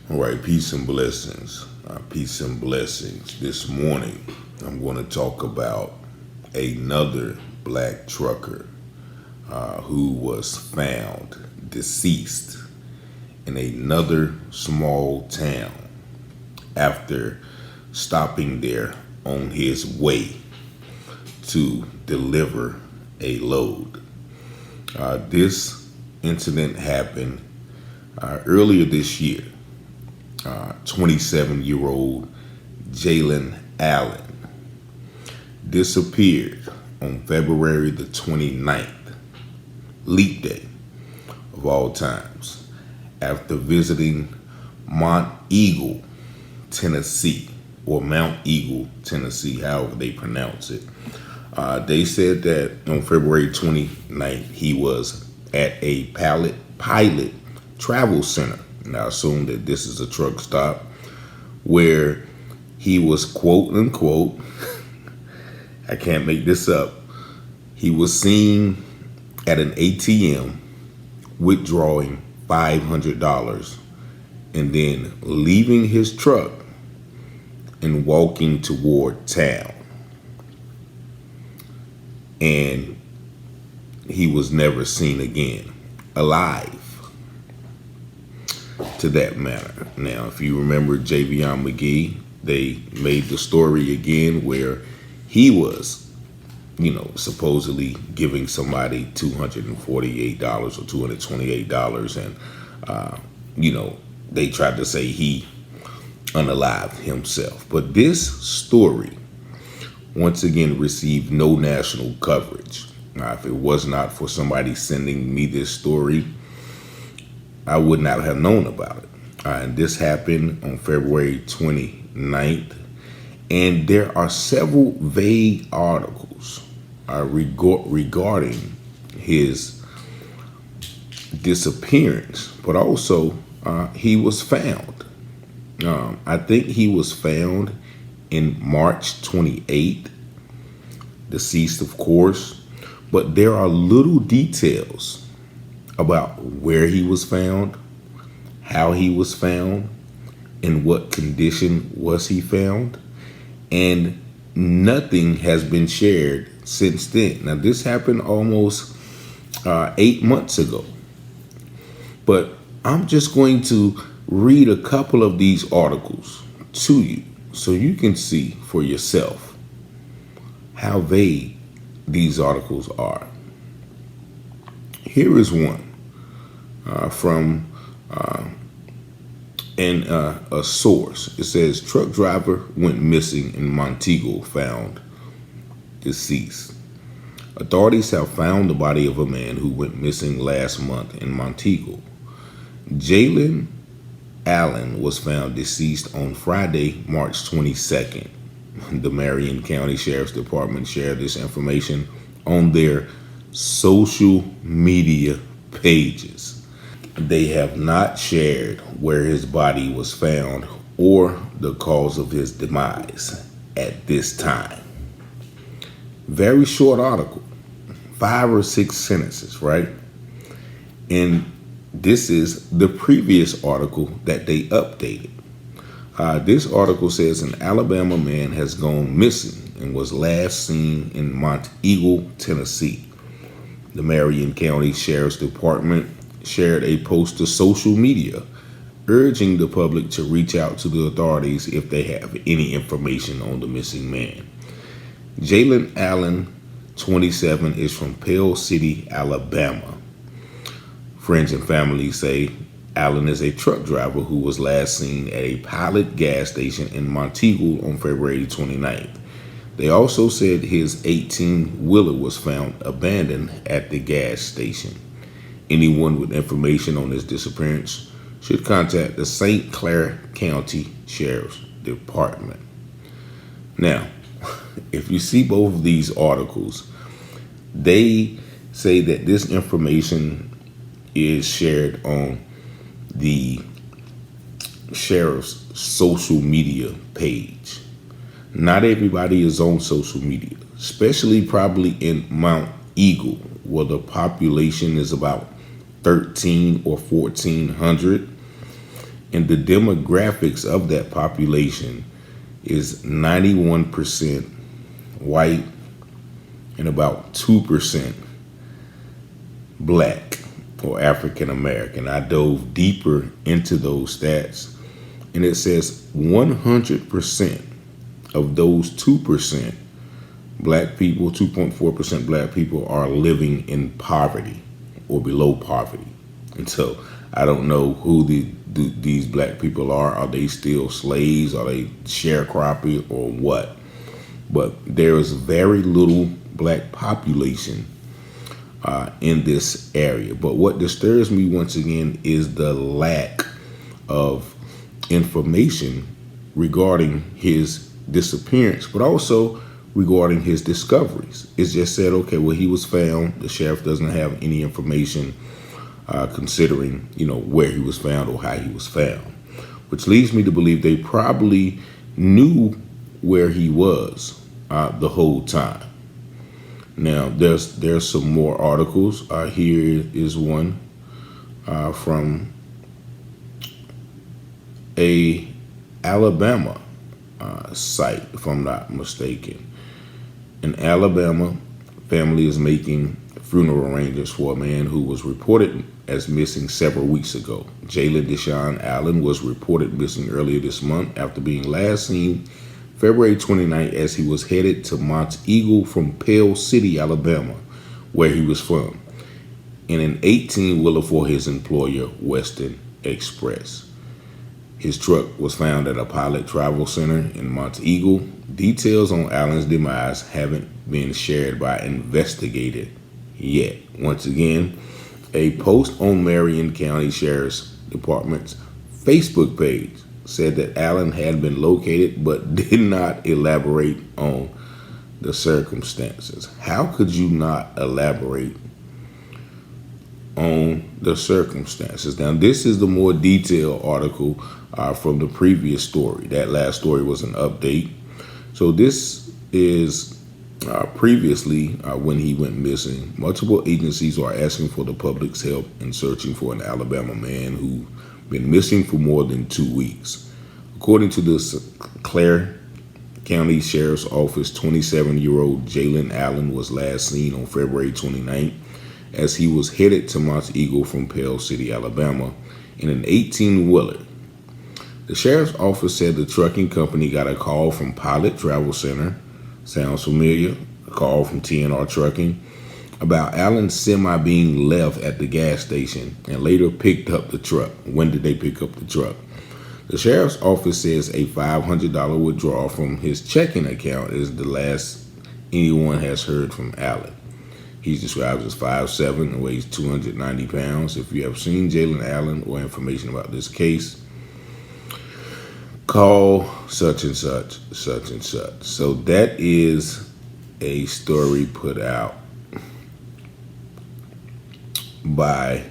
All right, peace and blessings. Peace and blessings. This morning, I'm going to talk about another black trucker who was found deceased in another small town after stopping there on his way to deliver a load. This incident happened earlier this year. 27-year-old Jaylen Allen disappeared on February the 29th, leap day of all times, after visiting Monteagle, Tennessee, or Mount Eagle, Tennessee, however they pronounce it. They said that on February 29th, he was at a pilot travel center. And I assume that this is a truck stop where he was, quote unquote, I can't make this up, he was seen at an ATM withdrawing $500 and then leaving his truck and walking toward town. And he was never seen again alive, to that matter. Now, if you remember Javion McGee, they made the story again where he was, supposedly giving somebody $248 or $228, and they tried to say he unalived himself. But this story, once again, received no national coverage. Now, if it was not for somebody sending me this story, I would not have known about it. And this happened on February 29th. And there are several vague articles regarding his disappearance, but also he was found. I think he was found in March 28th, deceased, of course. But there are little details about where he was found, how he was found, in what condition was he found, and nothing has been shared since then. Now, this happened almost 8 months ago, but I'm just going to read a couple of these articles to you so you can see for yourself how vague these articles are. Here is one from a source. It says, truck driver went missing in Monteagle, found deceased. Authorities have found the body of a man who went missing last month in Monteagle. Jaylen Allen was found deceased on Friday, March 22nd. The Marion County Sheriff's Department shared this information on their social media pages. They have not shared where his body was found or the cause of his demise at this time. Very short article, 5 or 6 sentences, right? And this is the previous article that they updated. This article says an Alabama man has gone missing and was last seen in Monteagle, Tennessee. The Marion County Sheriff's Department shared a post to social media urging the public to reach out to the authorities if they have any information on the missing man. Jaylen Allen, 27, is from Pell City, Alabama. Friends and family say Allen is a truck driver who was last seen at a Pilot gas station in Monteagle on February 29th. They also said his 18-wheeler was found abandoned at the gas station. Anyone with information on his disappearance should contact the St. Clair County Sheriff's Department. Now, if you see both of these articles, they say that this information is shared on the sheriff's social media page. Not everybody is on social media, especially probably in Mount Eagle, where the population is about 13 or 1400. And the demographics of that population is 91% white and about 2% black or African American. I dove deeper into those stats, and it says 100% of those 2% black people, 2.4% black people, are living in poverty or below poverty. And so I don't know who these black people are. Are they still slaves? Are they sharecropping or what? But there is very little black population in this area. But what disturbs me once again is the lack of information regarding his disappearance, but also regarding his discoveries. It's just said, okay, well, he was found. The sheriff doesn't have any information considering, where he was found or how he was found, which leads me to believe they probably knew where he was the whole time. Now, there's some more articles. Here is one from a Alabama site, if I'm not mistaken. An Alabama family is making funeral arrangements for a man who was reported as missing several weeks ago. Jaylen Deshaun Allen was reported missing earlier this month after being last seen February 29th as he was headed to Monteagle from Pell City, Alabama, where he was from, in an 18-wheeler for his employer, Western Express. His truck was found at a Pilot Travel Center in Monteagle. Details on Allen's demise haven't been shared by investigators yet. Once again, a post on Marion County Sheriff's Department's Facebook page said that Allen had been located but did not elaborate on the circumstances. How could you not elaborate on the circumstances? Now, this is the more detailed article from the previous story. That last story was an update. So this is previously when he went missing. Multiple agencies are asking for the public's help in searching for an Alabama man who been missing for more than 2 weeks. According to the Clare County Sheriff's Office, 27-year-old Jaylen Allen was last seen on February 29th as he was headed to Monteagle from Pell City, Alabama, in an 18-wheeler. The sheriff's office said the trucking company got a call from Pilot Travel Center, sounds familiar, a call from TNR Trucking, about Allen's semi being left at the gas station and later picked up the truck. When did they pick up the truck? The sheriff's office says a $500 withdrawal from his checking account is the last anyone has heard from Allen. He's described as 5'7" and weighs 290 pounds. If you have seen Jaylen Allen or information about this case, call such and such, such and such. So that is a story put out by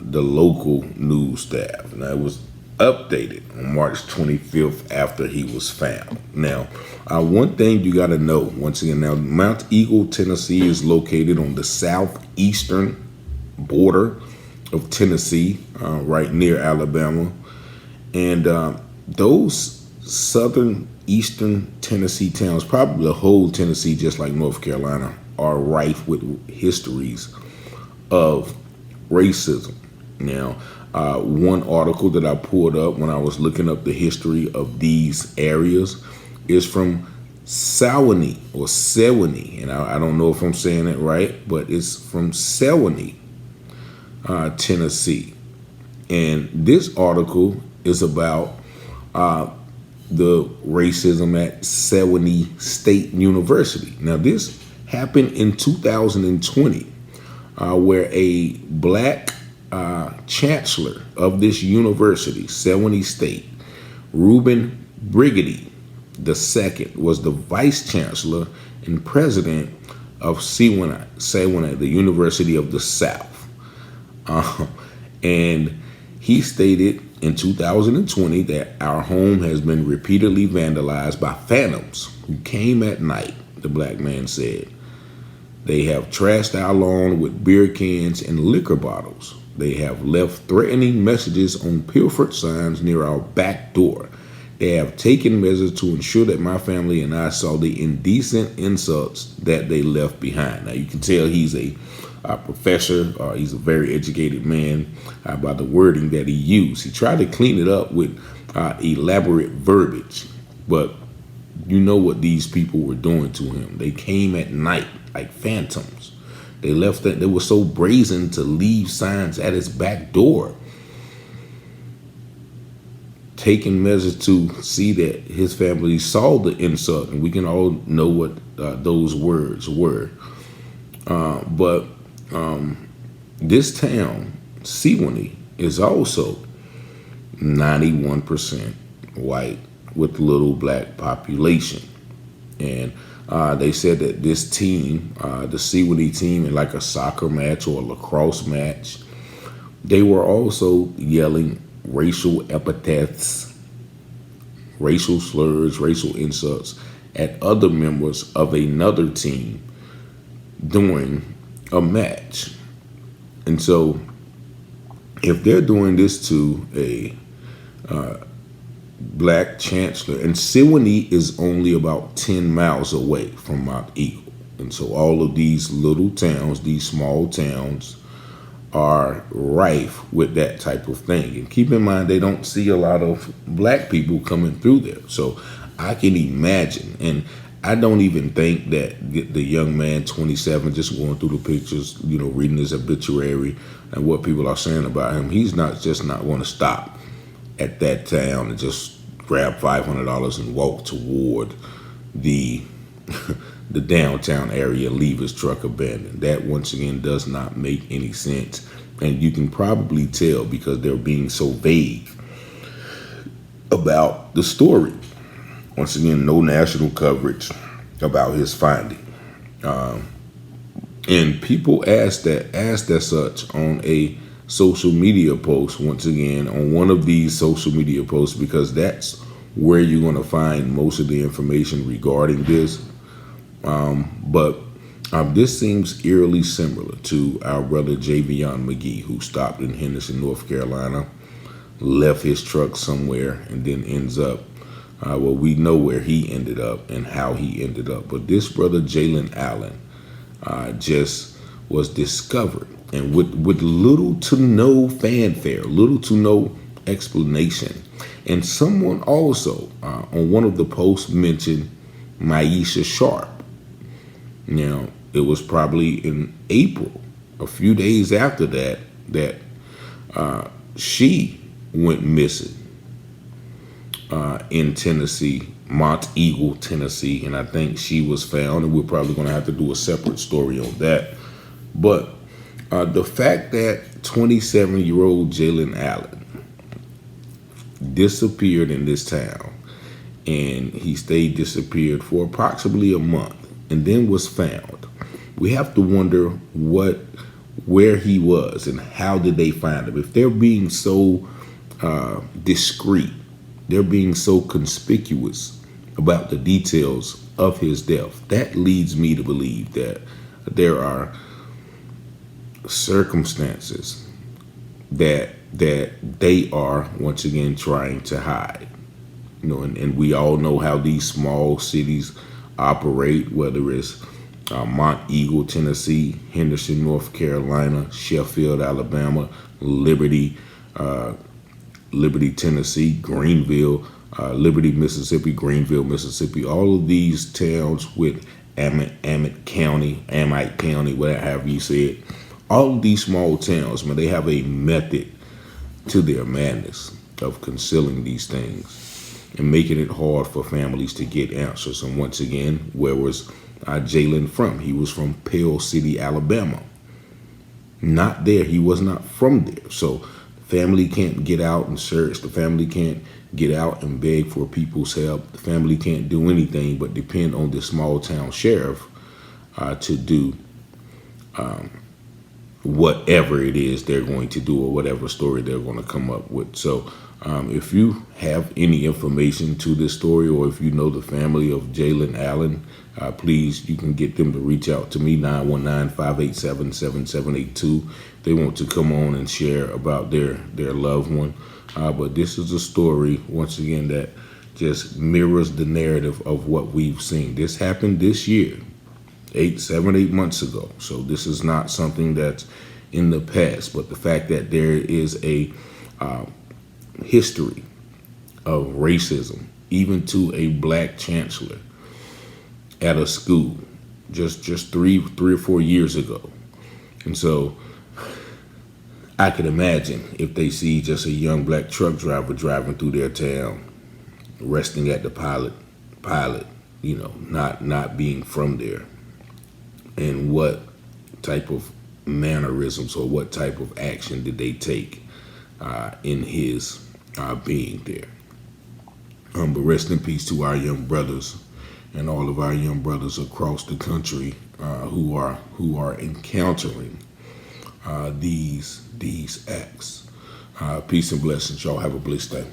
the local news staff. Now, it was updated on March 25th after he was found. Now, one thing you got to know, once again, now Monteagle, Tennessee is located on the southeastern border of Tennessee, right near Alabama. And those southern eastern Tennessee towns, probably the whole Tennessee, just like North Carolina, are rife with histories of racism. Now, one article that I pulled up when I was looking up the history of these areas is from Sewanee or Sewanee, and I don't know if I'm saying it right, but it's from Sewanee, Tennessee. And this article is about the racism at Sewanee State University. Now, this happened in 2020, where a black chancellor of this university, Sewanee State, Reuben Brigady II, was the vice chancellor and president of Sewanee, the University of the South. And he stated in 2020 that our home has been repeatedly vandalized by phantoms who came at night, the black man said. They have trashed our lawn with beer cans and liquor bottles. They have left threatening messages on pilfered signs near our back door. They have taken measures to ensure that my family and I saw the indecent insults that they left behind. Now, you can tell he's a professor. He's a very educated man by the wording that he used. He tried to clean it up with elaborate verbiage, but you know what these people were doing to him. They came at night like phantoms. They left that. They were so brazen to leave signs at his back door, taking measures to see that his family saw the insult, and we can all know what those words were. But this town, Sewanee, is also 91% white with little black population. And they said that this team, the Sewanee team, in like a soccer match or a lacrosse match, they were also yelling racial epithets, racial slurs, racial insults at other members of another team during a match. And so if they're doing this to a black chancellor, and Sewanee is only about 10 miles away from Monteagle, and so all of these little towns, these small towns, are rife with that type of thing. And keep in mind, they don't see a lot of black people coming through there. So I can imagine, and I don't even think that the young man, 27, just going through the pictures, reading his obituary and what people are saying about him, he's not going to stop at that town and just grab $500 and walk toward the the downtown area, leave his truck abandoned. That, once again, does not make any sense. And you can probably tell because they're being so vague about the story. Once again, no national coverage about his finding. And people asked as such on a social media post, once again, on one of these social media posts, because that's where you're going to find most of the information regarding this. But this seems eerily similar to our brother Javion McGee, who stopped in Henderson, North Carolina, left his truck somewhere, and then ends up, we know where he ended up and how he ended up. But this brother Jaylen Allen just was discovered, and with little to no fanfare, little to no explanation. And someone also on one of the posts mentioned Maisha Sharp. Now, it was probably in April, a few days after that she went missing in Tennessee, Monteagle, Tennessee, and I think she was found, and we're probably going to have to do a separate story on that. But the fact that 27-year-old Jaylen Allen disappeared in this town, and he stayed disappeared for approximately a month, and then was found, we have to wonder where he was and how did they find him. If they're being so discreet, they're being so conspicuous about the details of his death, that leads me to believe that there are circumstances that they are, once again, trying to hide. And we all know how these small cities operate, whether it's Monteagle, Tennessee, Henderson, North Carolina, Sheffield, Alabama, Liberty, Tennessee, Greenville, Liberty, Mississippi, Greenville, Mississippi. All of these towns with Amite County, whatever you say it. All of these small towns, man, they have a method to their madness of concealing these things and making it hard for families to get answers. And once again, where was Jaylen from? He was from Pell City, Alabama. Not there. He was not from there. So the family can't get out and search. The family can't get out and beg for people's help. The family can't do anything but depend on the small town sheriff to do whatever it is they're going to do or whatever story they're going to come up with. So If you have any information to this story, or if you know the family of Jaylen Allen, please, you can get them to reach out to me, 919-587-7782. They want to come on and share about their loved one. But this is a story, once again, that just mirrors the narrative of what we've seen. This happened this year, 8 months ago. So this is not something that's in the past, but the fact that there is a history of racism, even to a black chancellor at a school just 3 or 4 years ago. And so I could imagine if they see just a young black truck driver driving through their town, resting at the pilot, not being from there, and what type of mannerisms or what type of action did they take in his being there. But rest in peace to our young brothers and all of our young brothers across the country who are encountering these acts. Peace and blessings. Y'all have a blessed day.